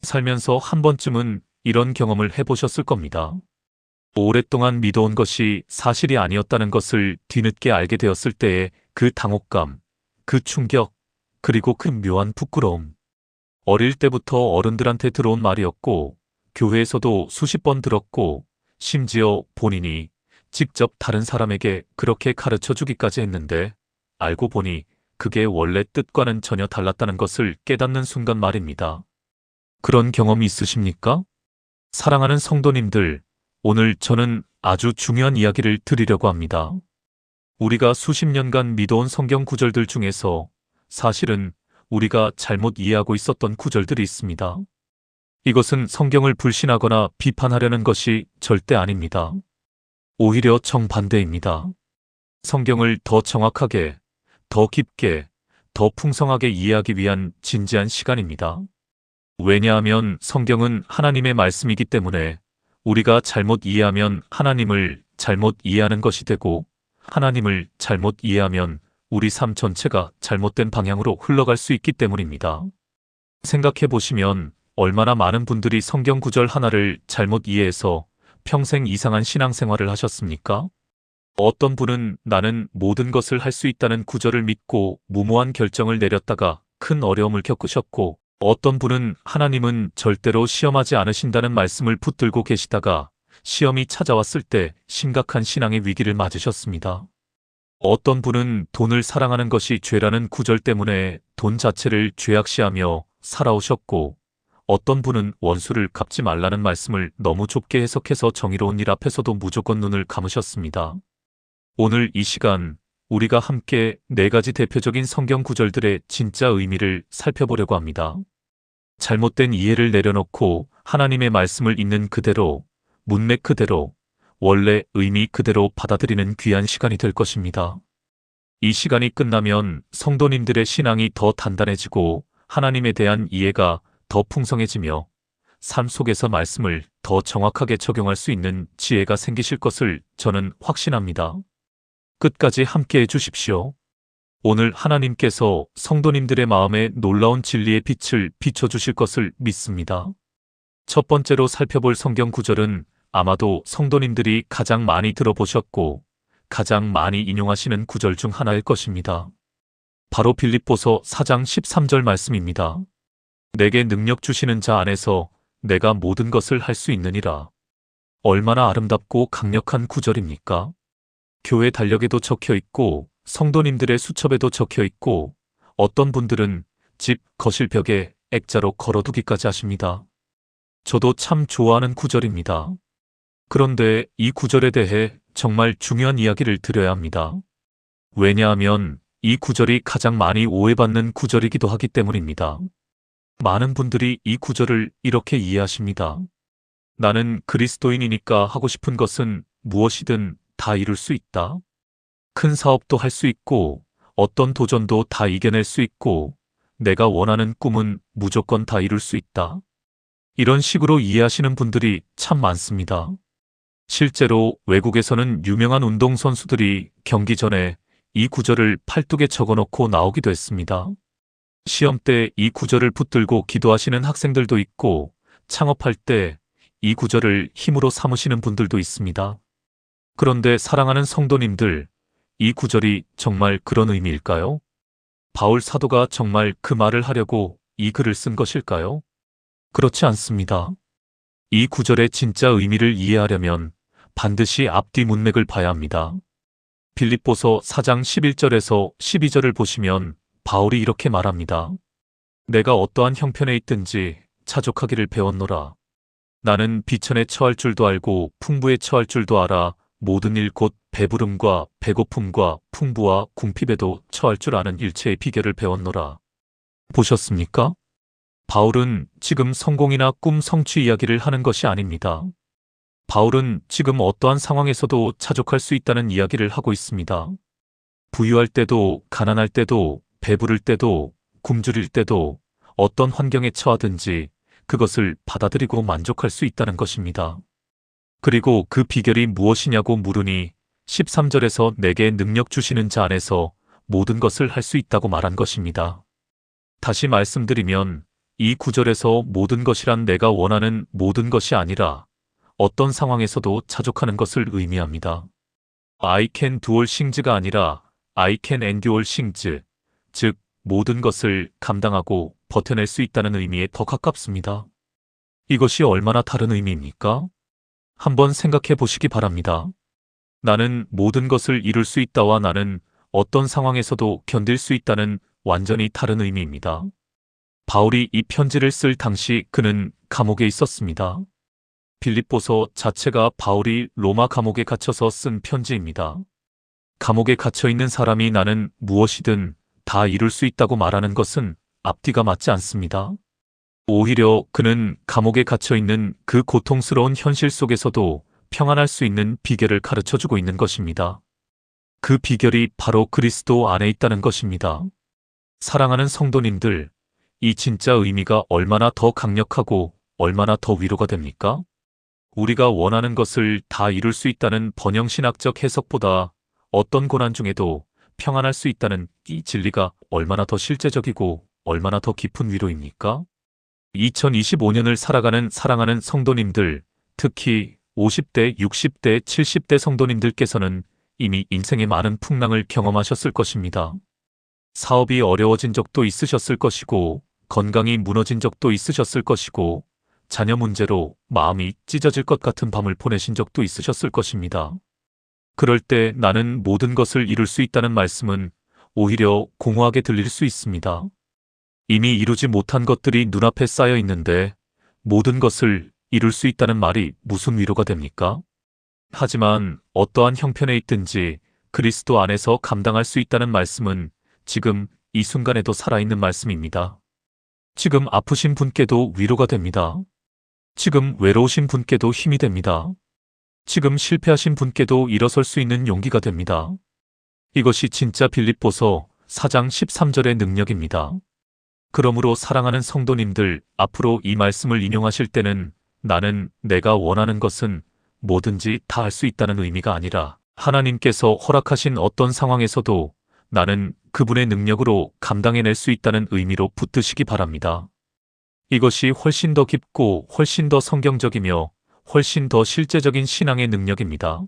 살면서 한 번쯤은 이런 경험을 해보셨을 겁니다. 오랫동안 믿어온 것이 사실이 아니었다는 것을 뒤늦게 알게 되었을 때의 그 당혹감, 그 충격, 그리고 그 묘한 부끄러움. 어릴 때부터 어른들한테 들어온 말이었고, 교회에서도 수십 번 들었고, 심지어 본인이 직접 다른 사람에게 그렇게 가르쳐 주기까지 했는데, 알고 보니 그게 원래 뜻과는 전혀 달랐다는 것을 깨닫는 순간 말입니다. 그런 경험이 있으십니까? 사랑하는 성도님들, 오늘 저는 아주 중요한 이야기를 드리려고 합니다. 우리가 수십 년간 믿어온 성경 구절들 중에서 사실은 우리가 잘못 이해하고 있었던 구절들이 있습니다. 이것은 성경을 불신하거나 비판하려는 것이 절대 아닙니다. 오히려 정반대입니다. 성경을 더 정확하게, 더 깊게, 더 풍성하게 이해하기 위한 진지한 시간입니다. 왜냐하면 성경은 하나님의 말씀이기 때문에 우리가 잘못 이해하면 하나님을 잘못 이해하는 것이 되고, 하나님을 잘못 이해하면 우리 삶 전체가 잘못된 방향으로 흘러갈 수 있기 때문입니다. 생각해 보시면 얼마나 많은 분들이 성경 구절 하나를 잘못 이해해서 평생 이상한 신앙생활을 하셨습니까? 어떤 분은 나는 모든 것을 할 수 있다는 구절을 믿고 무모한 결정을 내렸다가 큰 어려움을 겪으셨고, 어떤 분은 하나님은 절대로 시험하지 않으신다는 말씀을 붙들고 계시다가 시험이 찾아왔을 때 심각한 신앙의 위기를 맞으셨습니다. 어떤 분은 돈을 사랑하는 것이 죄라는 구절 때문에 돈 자체를 죄악시하며 살아오셨고, 어떤 분은 원수를 갚지 말라는 말씀을 너무 좁게 해석해서 정의로운 일 앞에서도 무조건 눈을 감으셨습니다. 오늘 이 시간 우리가 함께 4가지 대표적인 성경 구절들의 진짜 의미를 살펴보려고 합니다. 잘못된 이해를 내려놓고 하나님의 말씀을 있는 그대로, 문맥 그대로, 원래 의미 그대로 받아들이는 귀한 시간이 될 것입니다. 이 시간이 끝나면 성도님들의 신앙이 더 단단해지고 하나님에 대한 이해가 더 풍성해지며 삶 속에서 말씀을 더 정확하게 적용할 수 있는 지혜가 생기실 것을 저는 확신합니다. 끝까지 함께 해주십시오. 오늘 하나님께서 성도님들의 마음에 놀라운 진리의 빛을 비춰주실 것을 믿습니다. 첫 번째로 살펴볼 성경 구절은 아마도 성도님들이 가장 많이 들어보셨고 가장 많이 인용하시는 구절 중 하나일 것입니다. 바로 빌립보서 4장 13절 말씀입니다. 내게 능력 주시는 자 안에서 내가 모든 것을 할 수 있느니라. 얼마나 아름답고 강력한 구절입니까? 교회 달력에도 적혀 있고 성도님들의 수첩에도 적혀 있고 어떤 분들은 집 거실 벽에 액자로 걸어두기까지 하십니다. 저도 참 좋아하는 구절입니다. 그런데 이 구절에 대해 정말 중요한 이야기를 드려야 합니다. 왜냐하면 이 구절이 가장 많이 오해받는 구절이기도 하기 때문입니다. 많은 분들이 이 구절을 이렇게 이해하십니다. 나는 그리스도인이니까 하고 싶은 것은 무엇이든 다 이룰 수 있다. 큰 사업도 할 수 있고 어떤 도전도 다 이겨낼 수 있고 내가 원하는 꿈은 무조건 다 이룰 수 있다. 이런 식으로 이해하시는 분들이 참 많습니다. 실제로 외국에서는 유명한 운동선수들이 경기 전에 이 구절을 팔뚝에 적어놓고 나오기도 했습니다. 시험 때 이 구절을 붙들고 기도하시는 학생들도 있고 창업할 때 이 구절을 힘으로 삼으시는 분들도 있습니다. 그런데 사랑하는 성도님들, 이 구절이 정말 그런 의미일까요? 바울 사도가 정말 그 말을 하려고 이 글을 쓴 것일까요? 그렇지 않습니다. 이 구절의 진짜 의미를 이해하려면 반드시 앞뒤 문맥을 봐야 합니다. 빌립보서 4장 11절에서 12절을 보시면 바울이 이렇게 말합니다. 내가 어떠한 형편에 있든지 자족하기를 배웠노라. 나는 비천에 처할 줄도 알고 풍부에 처할 줄도 알아. 모든 일 곧 배부름과 배고픔과 풍부와 궁핍에도 처할 줄 아는 일체의 비결을 배웠노라. 보셨습니까? 바울은 지금 성공이나 꿈 성취 이야기를 하는 것이 아닙니다. 바울은 지금 어떠한 상황에서도 자족할 수 있다는 이야기를 하고 있습니다. 부유할 때도 가난할 때도 배부를 때도 굶주릴 때도 어떤 환경에 처하든지 그것을 받아들이고 만족할 수 있다는 것입니다. 그리고 그 비결이 무엇이냐고 물으니 13절에서 내게 능력 주시는 자 안에서 모든 것을 할 수 있다고 말한 것입니다. 다시 말씀드리면 이 구절에서 모든 것이란 내가 원하는 모든 것이 아니라 어떤 상황에서도 자족하는 것을 의미합니다. I can do all things가 아니라 I can endure all things, 즉 모든 것을 감당하고 버텨낼 수 있다는 의미에 더 가깝습니다. 이것이 얼마나 다른 의미입니까? 한번 생각해 보시기 바랍니다. 나는 모든 것을 이룰 수 있다와 나는 어떤 상황에서도 견딜 수 있다는 완전히 다른 의미입니다. 바울이 이 편지를 쓸 당시 그는 감옥에 있었습니다. 빌립보서 자체가 바울이 로마 감옥에 갇혀서 쓴 편지입니다. 감옥에 갇혀 있는 사람이 나는 무엇이든 다 이룰 수 있다고 말하는 것은 앞뒤가 맞지 않습니다. 오히려 그는 감옥에 갇혀 있는 그 고통스러운 현실 속에서도 평안할 수 있는 비결을 가르쳐주고 있는 것입니다. 그 비결이 바로 그리스도 안에 있다는 것입니다. 사랑하는 성도님들, 이 진짜 의미가 얼마나 더 강력하고 얼마나 더 위로가 됩니까? 우리가 원하는 것을 다 이룰 수 있다는 번영신학적 해석보다 어떤 고난 중에도 평안할 수 있다는 이 진리가 얼마나 더 실제적이고 얼마나 더 깊은 위로입니까? 2025년을 살아가는 사랑하는 성도님들, 특히 50대, 60대, 70대 성도님들께서는 이미 인생의 많은 풍랑을 경험하셨을 것입니다. 사업이 어려워진 적도 있으셨을 것이고, 건강이 무너진 적도 있으셨을 것이고, 자녀 문제로 마음이 찢어질 것 같은 밤을 보내신 적도 있으셨을 것입니다. 그럴 때 나는 모든 것을 이룰 수 있다는 말씀은 오히려 공허하게 들릴 수 있습니다. 이미 이루지 못한 것들이 눈앞에 쌓여 있는데 모든 것을 이룰 수 있다는 말이 무슨 위로가 됩니까? 하지만 어떠한 형편에 있든지 그리스도 안에서 감당할 수 있다는 말씀은 지금 이 순간에도 살아있는 말씀입니다. 지금 아프신 분께도 위로가 됩니다. 지금 외로우신 분께도 힘이 됩니다. 지금 실패하신 분께도 일어설 수 있는 용기가 됩니다. 이것이 진짜 빌립보서 4장 13절의 능력입니다. 그러므로 사랑하는 성도님들, 앞으로 이 말씀을 인용하실 때는 나는 내가 원하는 것은 뭐든지 다 할 수 있다는 의미가 아니라 하나님께서 허락하신 어떤 상황에서도 나는 그분의 능력으로 감당해낼 수 있다는 의미로 붙드시기 바랍니다. 이것이 훨씬 더 깊고 훨씬 더 성경적이며 훨씬 더 실제적인 신앙의 능력입니다.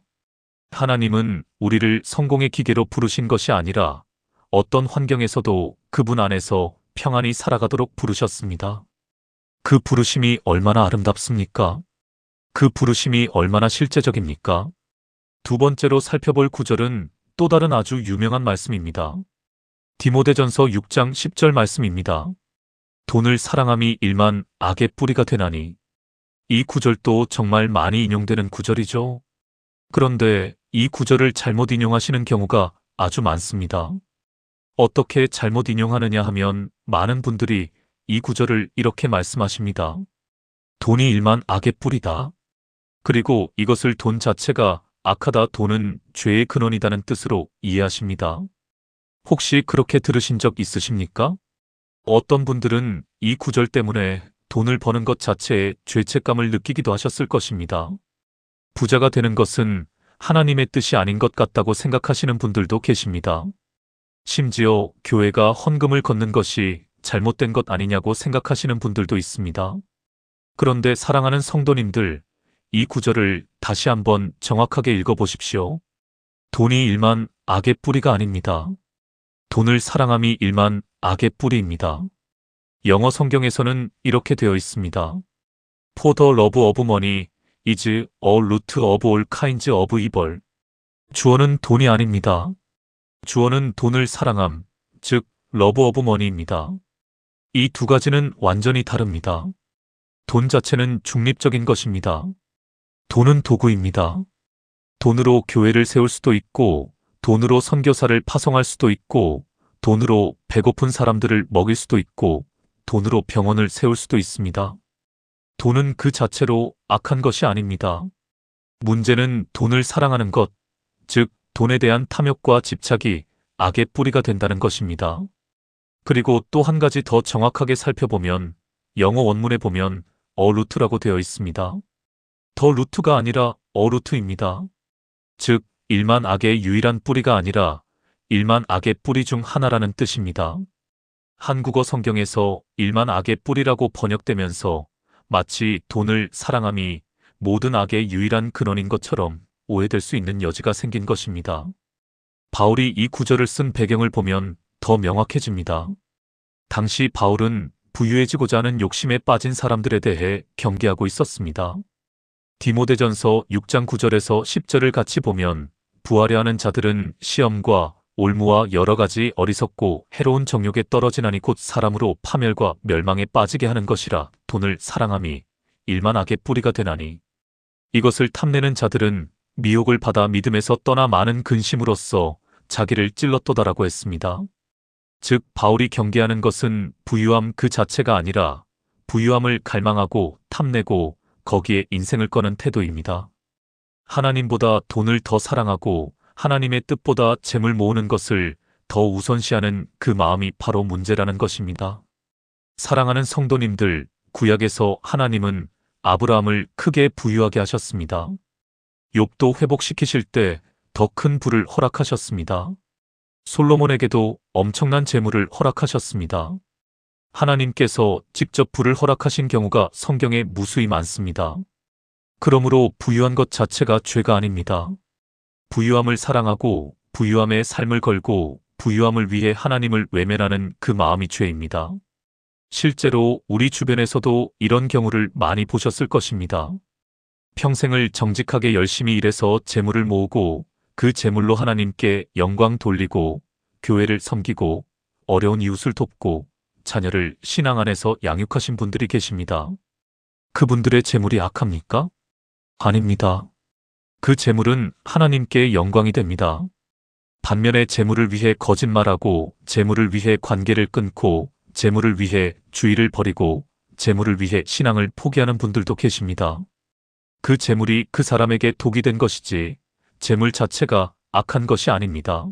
하나님은 우리를 성공의 기계로 부르신 것이 아니라 어떤 환경에서도 그분 안에서 평안히 살아가도록 부르셨습니다. 그 부르심이 얼마나 아름답습니까? 그 부르심이 얼마나 실제적입니까? 두 번째로 살펴볼 구절은 또 다른 아주 유명한 말씀입니다. 디모데전서 6장 10절 말씀입니다. 돈을 사랑함이 일만 악의 뿌리가 되나니. 이 구절도 정말 많이 인용되는 구절이죠. 그런데 이 구절을 잘못 인용하시는 경우가 아주 많습니다. 어떻게 잘못 인용하느냐 하면 많은 분들이 이 구절을 이렇게 말씀하십니다. 돈이 일만 악의 뿌리다. 그리고 이것을 돈 자체가 악하다, 돈은 죄의 근원이다는 뜻으로 이해하십니다. 혹시 그렇게 들으신 적 있으십니까? 어떤 분들은 이 구절 때문에 돈을 버는 것 자체에 죄책감을 느끼기도 하셨을 것입니다. 부자가 되는 것은 하나님의 뜻이 아닌 것 같다고 생각하시는 분들도 계십니다. 심지어 교회가 헌금을 걷는 것이 잘못된 것 아니냐고 생각하시는 분들도 있습니다. 그런데 사랑하는 성도님들, 이 구절을 다시 한번 정확하게 읽어보십시오. 돈이 일만 악의 뿌리가 아닙니다. 돈을 사랑함이 일만 악의 뿌리입니다. 영어 성경에서는 이렇게 되어 있습니다. For the love of money is a root of all kinds of evil. 주어는 돈이 아닙니다. 주어는 돈을 사랑함, 즉 love of money입니다. 이 두 가지는 완전히 다릅니다. 돈 자체는 중립적인 것입니다. 돈은 도구입니다. 돈으로 교회를 세울 수도 있고, 돈으로 선교사를 파송할 수도 있고, 돈으로 배고픈 사람들을 먹일 수도 있고, 돈으로 병원을 세울 수도 있습니다. 돈은 그 자체로 악한 것이 아닙니다. 문제는 돈을 사랑하는 것, 즉 돈에 대한 탐욕과 집착이 악의 뿌리가 된다는 것입니다. 그리고 또 한 가지 더 정확하게 살펴보면 영어 원문에 보면 루트라고 되어 있습니다. 더 루트가 아니라 루트입니다. 즉 일만 악의 유일한 뿌리가 아니라 일만 악의 뿌리 중 하나라는 뜻입니다. 한국어 성경에서 일만 악의 뿌리라고 번역되면서 마치 돈을 사랑함이 모든 악의 유일한 근원인 것처럼 오해될 수 있는 여지가 생긴 것입니다. 바울이 이 구절을 쓴 배경을 보면 더 명확해집니다. 당시 바울은 부유해지고자 하는 욕심에 빠진 사람들에 대해 경계하고 있었습니다. 디모데전서 6장 9절에서 10절을 같이 보면 부하려 하는 자들은 시험과 올무와 여러 가지 어리석고 해로운 정욕에 떨어지나니 곧 사람으로 파멸과 멸망에 빠지게 하는 것이라. 돈을 사랑함이 일만 악의 뿌리가 되나니 이것을 탐내는 자들은 미혹을 받아 믿음에서 떠나 많은 근심으로써 자기를 찔렀도다라고 했습니다. 즉 바울이 경계하는 것은 부유함 그 자체가 아니라 부유함을 갈망하고 탐내고 거기에 인생을 거는 태도입니다. 하나님보다 돈을 더 사랑하고 하나님의 뜻보다 재물 모으는 것을 더 우선시하는 그 마음이 바로 문제라는 것입니다. 사랑하는 성도님들, 구약에서 하나님은 아브라함을 크게 부유하게 하셨습니다. 욥도 회복시키실 때 더 큰 부를 허락하셨습니다. 솔로몬에게도 엄청난 재물을 허락하셨습니다. 하나님께서 직접 부를 허락하신 경우가 성경에 무수히 많습니다. 그러므로 부유한 것 자체가 죄가 아닙니다. 부유함을 사랑하고 부유함에 삶을 걸고 부유함을 위해 하나님을 외면하는 그 마음이 죄입니다. 실제로 우리 주변에서도 이런 경우를 많이 보셨을 것입니다. 평생을 정직하게 열심히 일해서 재물을 모으고 그 재물로 하나님께 영광 돌리고 교회를 섬기고 어려운 이웃을 돕고 자녀를 신앙 안에서 양육하신 분들이 계십니다. 그분들의 재물이 악합니까? 아닙니다. 그 재물은 하나님께 영광이 됩니다. 반면에 재물을 위해 거짓말하고 재물을 위해 관계를 끊고 재물을 위해 주의를 버리고 재물을 위해 신앙을 포기하는 분들도 계십니다. 그 재물이 그 사람에게 독이 된 것이지 재물 자체가 악한 것이 아닙니다.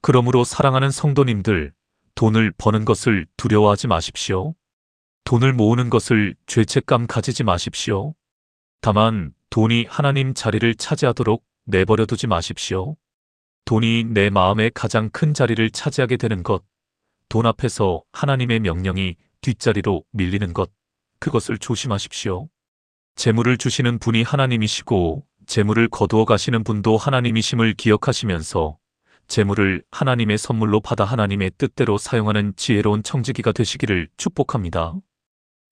그러므로 사랑하는 성도님들, 돈을 버는 것을 두려워하지 마십시오. 돈을 모으는 것을 죄책감 가지지 마십시오. 다만 돈이 하나님 자리를 차지하도록 내버려 두지 마십시오. 돈이 내 마음에 가장 큰 자리를 차지하게 되는 것, 돈 앞에서 하나님의 명령이 뒷자리로 밀리는 것, 그것을 조심하십시오. 재물을 주시는 분이 하나님이시고 재물을 거두어 가시는 분도 하나님이심을 기억하시면서 재물을 하나님의 선물로 받아 하나님의 뜻대로 사용하는 지혜로운 청지기가 되시기를 축복합니다.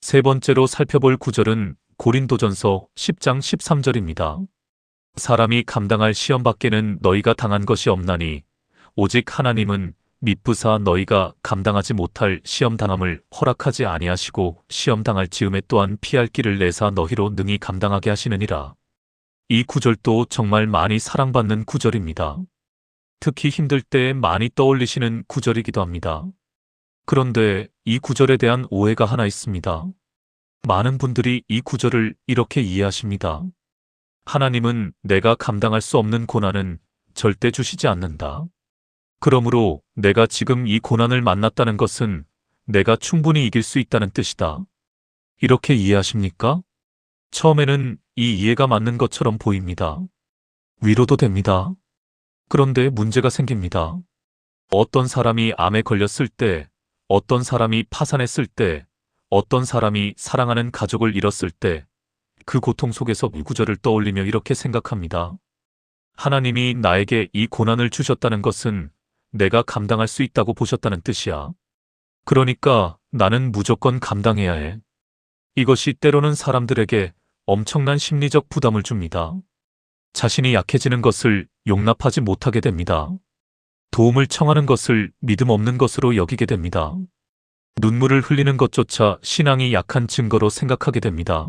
세 번째로 살펴볼 구절은 고린도전서 10장 13절입니다. 사람이 감당할 시험 밖에는 너희가 당한 것이 없나니 오직 하나님은 미쁘사 너희가 감당하지 못할 시험 당함을 허락하지 아니하시고 시험 당할 즈음에 또한 피할 길을 내사 너희로 능히 감당하게 하시느니라. 이 구절도 정말 많이 사랑받는 구절입니다. 특히 힘들 때 많이 떠올리시는 구절이기도 합니다. 그런데 이 구절에 대한 오해가 하나 있습니다. 많은 분들이 이 구절을 이렇게 이해하십니다. 하나님은 내가 감당할 수 없는 고난은 절대 주시지 않는다. 그러므로 내가 지금 이 고난을 만났다는 것은 내가 충분히 이길 수 있다는 뜻이다. 이렇게 이해하십니까? 처음에는 이 이해가 맞는 것처럼 보입니다. 위로도 됩니다. 그런데 문제가 생깁니다. 어떤 사람이 암에 걸렸을 때, 어떤 사람이 파산했을 때, 어떤 사람이 사랑하는 가족을 잃었을 때, 그 고통 속에서 이 구절을 떠올리며 이렇게 생각합니다. 하나님이 나에게 이 고난을 주셨다는 것은 내가 감당할 수 있다고 보셨다는 뜻이야. 그러니까 나는 무조건 감당해야 해. 이것이 때로는 사람들에게 엄청난 심리적 부담을 줍니다. 자신이 약해지는 것을 용납하지 못하게 됩니다. 도움을 청하는 것을 믿음 없는 것으로 여기게 됩니다. 눈물을 흘리는 것조차 신앙이 약한 증거로 생각하게 됩니다.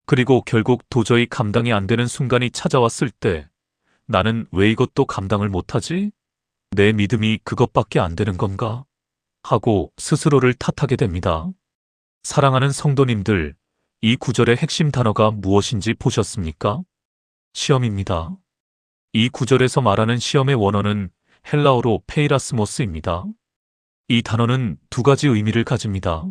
그리고 결국 도저히 감당이 안 되는 순간이 찾아왔을 때 나는 왜 이것도 감당을 못하지? 내 믿음이 그것밖에 안 되는 건가? 하고 스스로를 탓하게 됩니다. 사랑하는 성도님들, 이 구절의 핵심 단어가 무엇인지 보셨습니까? 시험입니다. 이 구절에서 말하는 시험의 원어는 헬라어로 페이라스모스입니다. 이 단어는 두 가지 의미를 가집니다.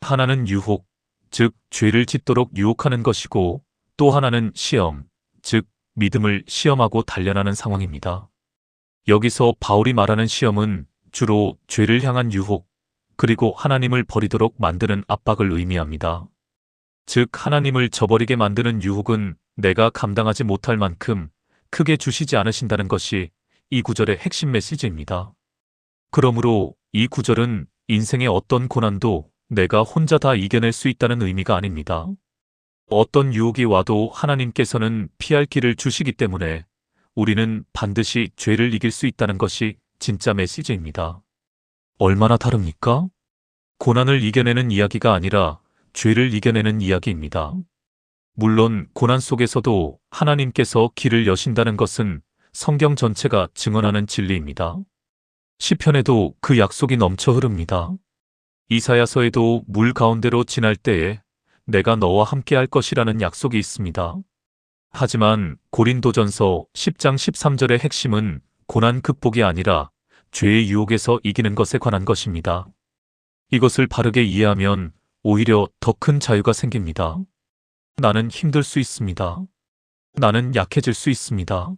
하나는 유혹, 즉 죄를 짓도록 유혹하는 것이고 또 하나는 시험, 즉 믿음을 시험하고 단련하는 상황입니다. 여기서 바울이 말하는 시험은 주로 죄를 향한 유혹, 그리고 하나님을 버리도록 만드는 압박을 의미합니다. 즉, 하나님을 저버리게 만드는 유혹은 내가 감당하지 못할 만큼 크게 주시지 않으신다는 것이 이 구절의 핵심 메시지입니다. 그러므로 이 구절은 인생의 어떤 고난도 내가 혼자 다 이겨낼 수 있다는 의미가 아닙니다. 어떤 유혹이 와도 하나님께서는 피할 길을 주시기 때문에 우리는 반드시 죄를 이길 수 있다는 것이 진짜 메시지입니다. 얼마나 다릅니까? 고난을 이겨내는 이야기가 아니라 죄를 이겨내는 이야기입니다. 물론 고난 속에서도 하나님께서 길을 여신다는 것은 성경 전체가 증언하는 진리입니다. 시편에도 그 약속이 넘쳐 흐릅니다. 이사야서에도 물 가운데로 지날 때에 내가 너와 함께 할 것이라는 약속이 있습니다. 하지만 고린도전서 10장 13절의 핵심은 고난 극복이 아니라 죄의 유혹에서 이기는 것에 관한 것입니다. 이것을 바르게 이해하면 오히려 더 큰 자유가 생깁니다. 나는 힘들 수 있습니다. 나는 약해질 수 있습니다.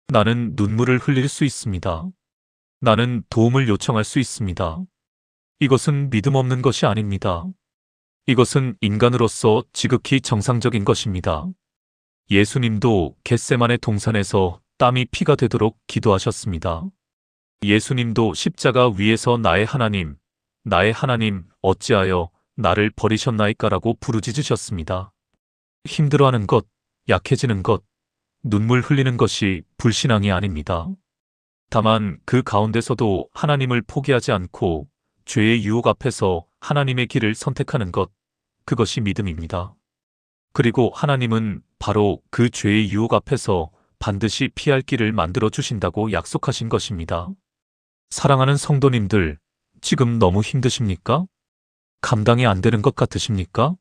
나는 눈물을 흘릴 수 있습니다. 나는 도움을 요청할 수 있습니다. 이것은 믿음 없는 것이 아닙니다. 이것은 인간으로서 지극히 정상적인 것입니다. 예수님도 겟세마네 동산에서 땀이 피가 되도록 기도하셨습니다. 예수님도 십자가 위에서 나의 하나님, 어찌하여 나를 버리셨나이까라고 부르짖으셨습니다. 힘들어하는 것, 약해지는 것, 눈물 흘리는 것이 불신앙이 아닙니다. 다만 그 가운데서도 하나님을 포기하지 않고 죄의 유혹 앞에서 하나님의 길을 선택하는 것, 그것이 믿음입니다. 그리고 하나님은 바로 그 죄의 유혹 앞에서 반드시 피할 길을 만들어 주신다고 약속하신 것입니다. 사랑하는 성도님들, 지금 너무 힘드십니까? 감당이 안 되는 것 같으십니까?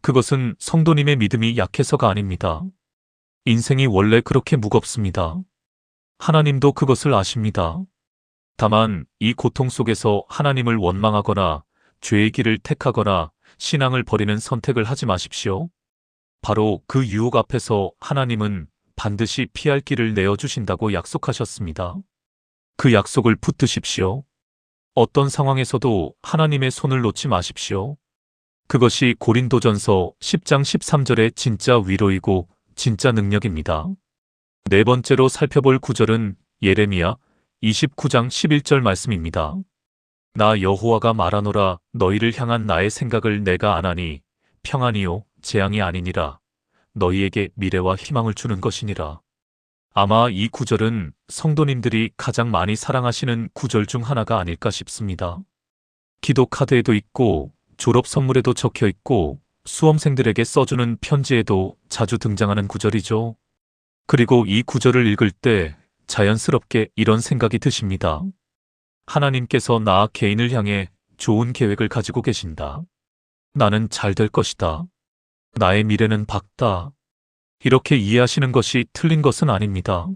그것은 성도님의 믿음이 약해서가 아닙니다. 인생이 원래 그렇게 무겁습니다. 하나님도 그것을 아십니다. 다만 이 고통 속에서 하나님을 원망하거나 죄의 길을 택하거나 신앙을 버리는 선택을 하지 마십시오. 바로 그 유혹 앞에서 하나님은 반드시 피할 길을 내어주신다고 약속하셨습니다. 그 약속을 붙드십시오. 어떤 상황에서도 하나님의 손을 놓지 마십시오. 그것이 고린도전서 10장 13절의 진짜 위로이고 진짜 능력입니다. 네 번째로 살펴볼 구절은 예레미야 29장 11절 말씀입니다. 나 여호와가 말하노라 너희를 향한 나의 생각을 내가 아나니 평안이요 재앙이 아니니라 너희에게 미래와 희망을 주는 것이니라. 아마 이 구절은 성도님들이 가장 많이 사랑하시는 구절 중 하나가 아닐까 싶습니다. 기도 카드에도 있고 졸업 선물에도 적혀 있고 수험생들에게 써주는 편지에도 자주 등장하는 구절이죠. 그리고 이 구절을 읽을 때 자연스럽게 이런 생각이 드십니다. 하나님께서 나 개인을 향해 좋은 계획을 가지고 계신다. 나는 잘 될 것이다. 나의 미래는 밝다. 이렇게 이해하시는 것이 틀린 것은 아닙니다.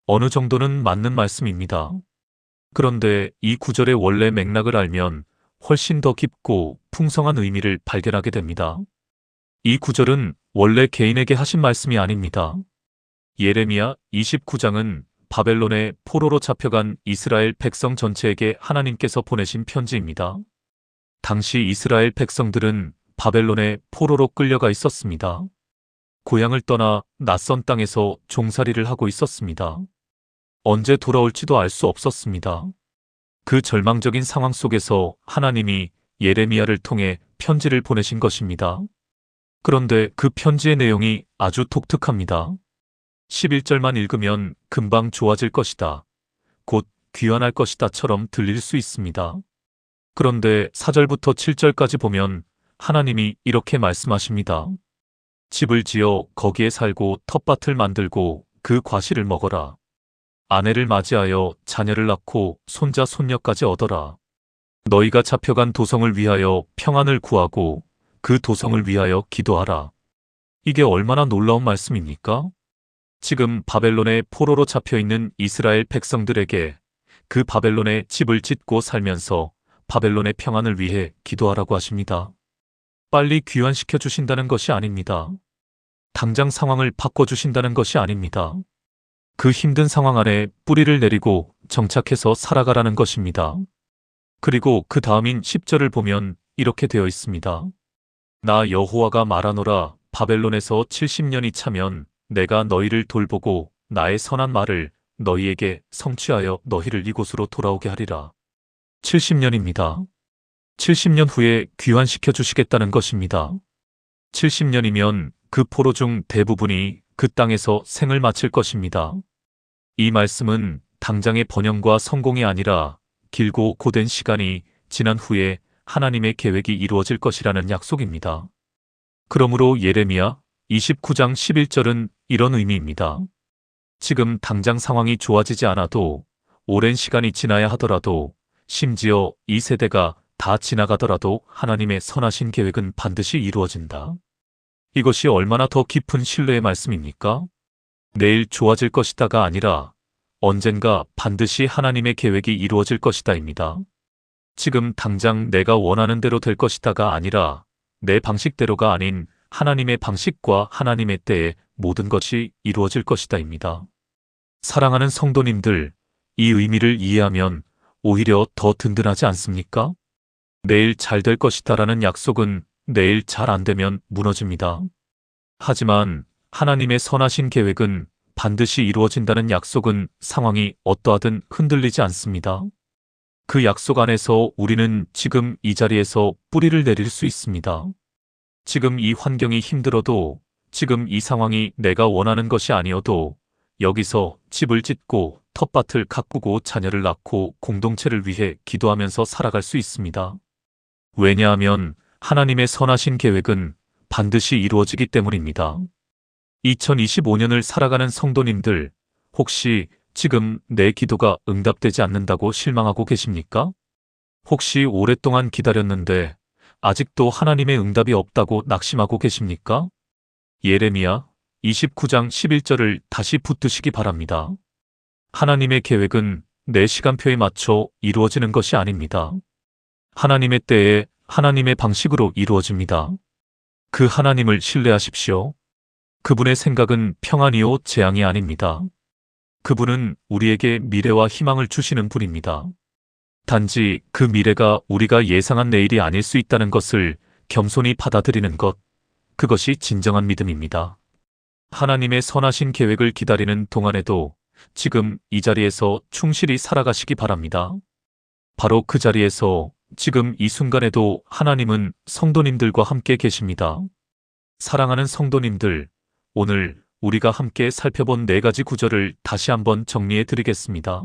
어느 정도는 맞는 말씀입니다. 그런데 이 구절의 원래 맥락을 알면 훨씬 더 깊고 풍성한 의미를 발견하게 됩니다. 이 구절은 원래 개인에게 하신 말씀이 아닙니다. 예레미야 29장은 바벨론의 포로로 잡혀간 이스라엘 백성 전체에게 하나님께서 보내신 편지입니다. 당시 이스라엘 백성들은 바벨론의 포로로 끌려가 있었습니다. 고향을 떠나 낯선 땅에서 종살이를 하고 있었습니다. 언제 돌아올지도 알 수 없었습니다. 그 절망적인 상황 속에서 하나님이 예레미야를 통해 편지를 보내신 것입니다. 그런데 그 편지의 내용이 아주 독특합니다. 11절만 읽으면 금방 좋아질 것이다. 곧 귀환할 것이다처럼 들릴 수 있습니다. 그런데 4절부터 7절까지 보면 하나님이 이렇게 말씀하십니다. 집을 지어 거기에 살고 텃밭을 만들고 그 과실을 먹어라. 아내를 맞이하여 자녀를 낳고 손자 손녀까지 얻어라. 너희가 잡혀간 도성을 위하여 평안을 구하고 그 도성을 위하여 기도하라. 이게 얼마나 놀라운 말씀입니까? 지금 바벨론의 포로로 잡혀있는 이스라엘 백성들에게 그 바벨론에 집을 짓고 살면서 바벨론의 평안을 위해 기도하라고 하십니다. 빨리 귀환시켜 주신다는 것이 아닙니다. 당장 상황을 바꿔주신다는 것이 아닙니다. 그 힘든 상황 안에 뿌리를 내리고 정착해서 살아가라는 것입니다. 그리고 그 다음인 10절을 보면 이렇게 되어 있습니다. 나 여호와가 말하노라 바벨론에서 70년이 차면 내가 너희를 돌보고 나의 선한 말을 너희에게 성취하여 너희를 이곳으로 돌아오게 하리라. 70년입니다. 70년 후에 귀환시켜 주시겠다는 것입니다. 70년이면 그 포로 중 대부분이 그 땅에서 생을 마칠 것입니다. 이 말씀은 당장의 번영과 성공이 아니라 길고 고된 시간이 지난 후에 하나님의 계획이 이루어질 것이라는 약속입니다. 그러므로 예레미야 29장 11절은 이런 의미입니다. 지금 당장 상황이 좋아지지 않아도 오랜 시간이 지나야 하더라도 심지어 이 세대가 다 지나가더라도 하나님의 선하신 계획은 반드시 이루어진다. 이것이 얼마나 더 깊은 신뢰의 말씀입니까? 내일 좋아질 것이다가 아니라 언젠가 반드시 하나님의 계획이 이루어질 것이다입니다. 지금 당장 내가 원하는 대로 될 것이다가 아니라 내 방식대로가 아닌 하나님의 방식과 하나님의 때에 모든 것이 이루어질 것이다입니다. 사랑하는 성도님들, 이 의미를 이해하면 오히려 더 든든하지 않습니까? 내일 잘 될 것이다라는 약속은 내일 잘 안 되면 무너집니다. 하지만 하나님의 선하신 계획은 반드시 이루어진다는 약속은 상황이 어떠하든 흔들리지 않습니다. 그 약속 안에서 우리는 지금 이 자리에서 뿌리를 내릴 수 있습니다. 지금 이 환경이 힘들어도, 지금 이 상황이 내가 원하는 것이 아니어도 여기서 집을 짓고 텃밭을 가꾸고 자녀를 낳고 공동체를 위해 기도하면서 살아갈 수 있습니다. 왜냐하면 하나님의 선하신 계획은 반드시 이루어지기 때문입니다. 2025년을 살아가는 성도님들, 혹시 지금 내 기도가 응답되지 않는다고 실망하고 계십니까? 혹시 오랫동안 기다렸는데 아직도 하나님의 응답이 없다고 낙심하고 계십니까? 예레미야 29장 11절을 다시 붙드시기 바랍니다. 하나님의 계획은 내 시간표에 맞춰 이루어지는 것이 아닙니다. 하나님의 때에 하나님의 방식으로 이루어집니다. 그 하나님을 신뢰하십시오. 그분의 생각은 평안이요 재앙이 아닙니다. 그분은 우리에게 미래와 희망을 주시는 분입니다. 단지 그 미래가 우리가 예상한 내일이 아닐 수 있다는 것을 겸손히 받아들이는 것, 그것이 진정한 믿음입니다. 하나님의 선하신 계획을 기다리는 동안에도 지금 이 자리에서 충실히 살아가시기 바랍니다. 바로 그 자리에서 지금 이 순간에도 하나님은 성도님들과 함께 계십니다. 사랑하는 성도님들, 오늘 우리가 함께 살펴본 4가지 구절을 다시 한번 정리해 드리겠습니다.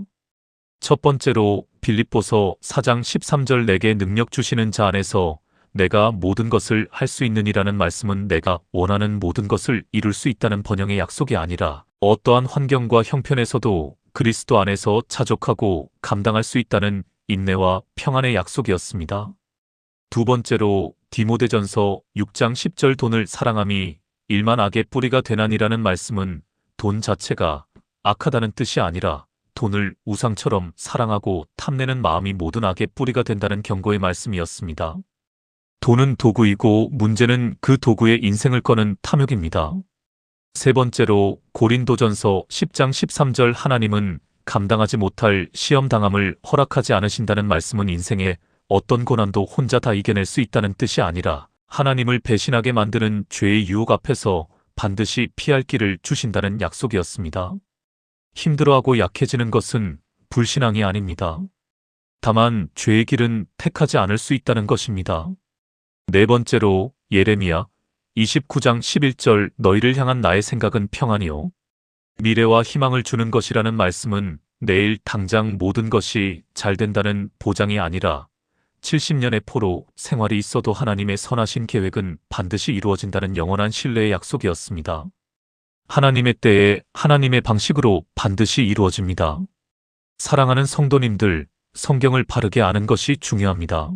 첫 번째로 빌립보서 4장 13절 내게 능력 주시는 자 안에서 내가 모든 것을 할 수 있느니라는 말씀은 내가 원하는 모든 것을 이룰 수 있다는 번영의 약속이 아니라 어떠한 환경과 형편에서도 그리스도 안에서 자족하고 감당할 수 있다는 인내와 평안의 약속이었습니다. 두 번째로 디모데전서 6장 10절 돈을 사랑함이 일만 악의 뿌리가 되나니라는 말씀은 돈 자체가 악하다는 뜻이 아니라 돈을 우상처럼 사랑하고 탐내는 마음이 모든 악의 뿌리가 된다는 경고의 말씀이었습니다. 돈은 도구이고 문제는 그 도구에 인생을 거는 탐욕입니다. 세 번째로 고린도전서 10장 13절 하나님은 감당하지 못할 시험당함을 허락하지 않으신다는 말씀은 인생의 어떤 고난도 혼자 다 이겨낼 수 있다는 뜻이 아니라 하나님을 배신하게 만드는 죄의 유혹 앞에서 반드시 피할 길을 주신다는 약속이었습니다. 힘들어하고 약해지는 것은 불신앙이 아닙니다. 다만 죄의 길은 택하지 않을 수 있다는 것입니다. 네 번째로 예레미야 29장 11절 너희를 향한 나의 생각은 평안이요 미래와 희망을 주는 것이라는 말씀은 내일 당장 모든 것이 잘 된다는 보장이 아니라 70년의 포로 생활이 있어도 하나님의 선하신 계획은 반드시 이루어진다는 영원한 신뢰의 약속이었습니다. 하나님의 때에 하나님의 방식으로 반드시 이루어집니다. 사랑하는 성도님들, 성경을 바르게 아는 것이 중요합니다.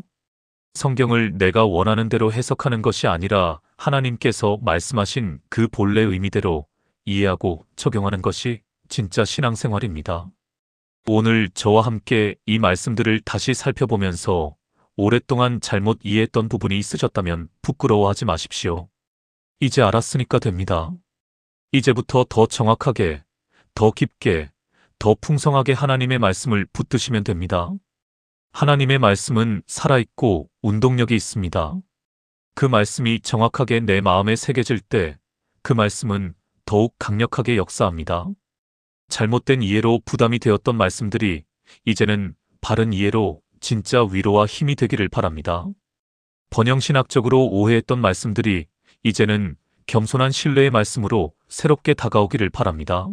성경을 내가 원하는 대로 해석하는 것이 아니라 하나님께서 말씀하신 그 본래 의미대로 이해하고 적용하는 것이 진짜 신앙생활입니다. 오늘 저와 함께 이 말씀들을 다시 살펴보면서 오랫동안 잘못 이해했던 부분이 있으셨다면 부끄러워하지 마십시오. 이제 알았으니까 됩니다. 이제부터 더 정확하게, 더 깊게, 더 풍성하게 하나님의 말씀을 붙드시면 됩니다. 하나님의 말씀은 살아있고 운동력이 있습니다. 그 말씀이 정확하게 내 마음에 새겨질 때 그 말씀은 더욱 강력하게 역사합니다. 잘못된 이해로 부담이 되었던 말씀들이 이제는 바른 이해로 진짜 위로와 힘이 되기를 바랍니다. 번영신학적으로 오해했던 말씀들이 이제는 겸손한 신뢰의 말씀으로 새롭게 다가오기를 바랍니다.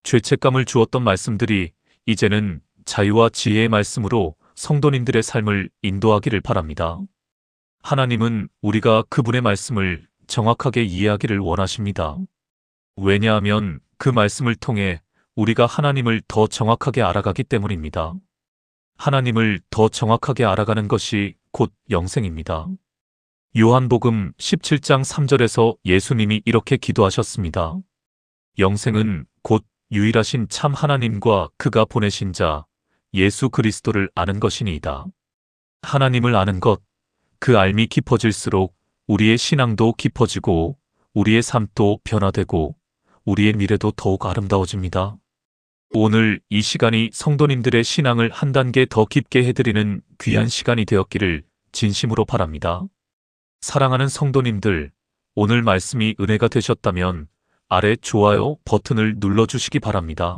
죄책감을 주었던 말씀들이 이제는 자유와 지혜의 말씀으로 성도님들의 삶을 인도하기를 바랍니다. 하나님은 우리가 그분의 말씀을 정확하게 이해하기를 원하십니다. 왜냐하면 그 말씀을 통해 우리가 하나님을 더 정확하게 알아가기 때문입니다. 하나님을 더 정확하게 알아가는 것이 곧 영생입니다. 요한복음 17장 3절에서 예수님이 이렇게 기도하셨습니다. 영생은 곧 유일하신 참 하나님과 그가 보내신 자 예수 그리스도를 아는 것이니이다. 하나님을 아는 것, 그 알미 깊어질수록 우리의 신앙도 깊어지고 우리의 삶도 변화되고 우리의 미래도 더욱 아름다워집니다. 오늘 이 시간이 성도님들의 신앙을 한 단계 더 깊게 해드리는 귀한 시간이 되었기를 진심으로 바랍니다. 사랑하는 성도님들, 오늘 말씀이 은혜가 되셨다면 아래 좋아요 버튼을 눌러주시기 바랍니다.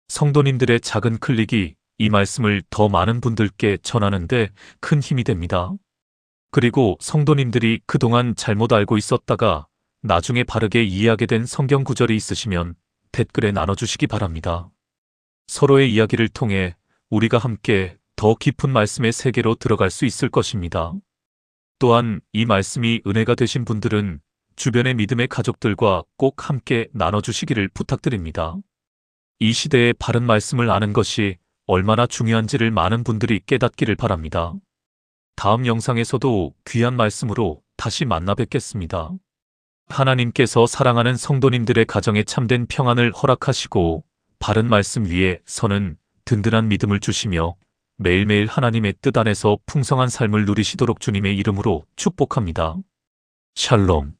성도님들의 작은 클릭이 이 말씀을 더 많은 분들께 전하는데 큰 힘이 됩니다. 그리고 성도님들이 그동안 잘못 알고 있었다가 나중에 바르게 이해하게 된 성경 구절이 있으시면 댓글에 나눠주시기 바랍니다. 서로의 이야기를 통해 우리가 함께 더 깊은 말씀의 세계로 들어갈 수 있을 것입니다. 또한 이 말씀이 은혜가 되신 분들은 주변의 믿음의 가족들과 꼭 함께 나눠주시기를 부탁드립니다. 이 시대의 바른 말씀을 아는 것이 얼마나 중요한지를 많은 분들이 깨닫기를 바랍니다. 다음 영상에서도 귀한 말씀으로 다시 만나 뵙겠습니다. 하나님께서 사랑하는 성도님들의 가정에 참된 평안을 허락하시고 바른 말씀 위에 서는 든든한 믿음을 주시며 매일매일 하나님의 뜻 안에서 풍성한 삶을 누리시도록 주님의 이름으로 축복합니다. 샬롬.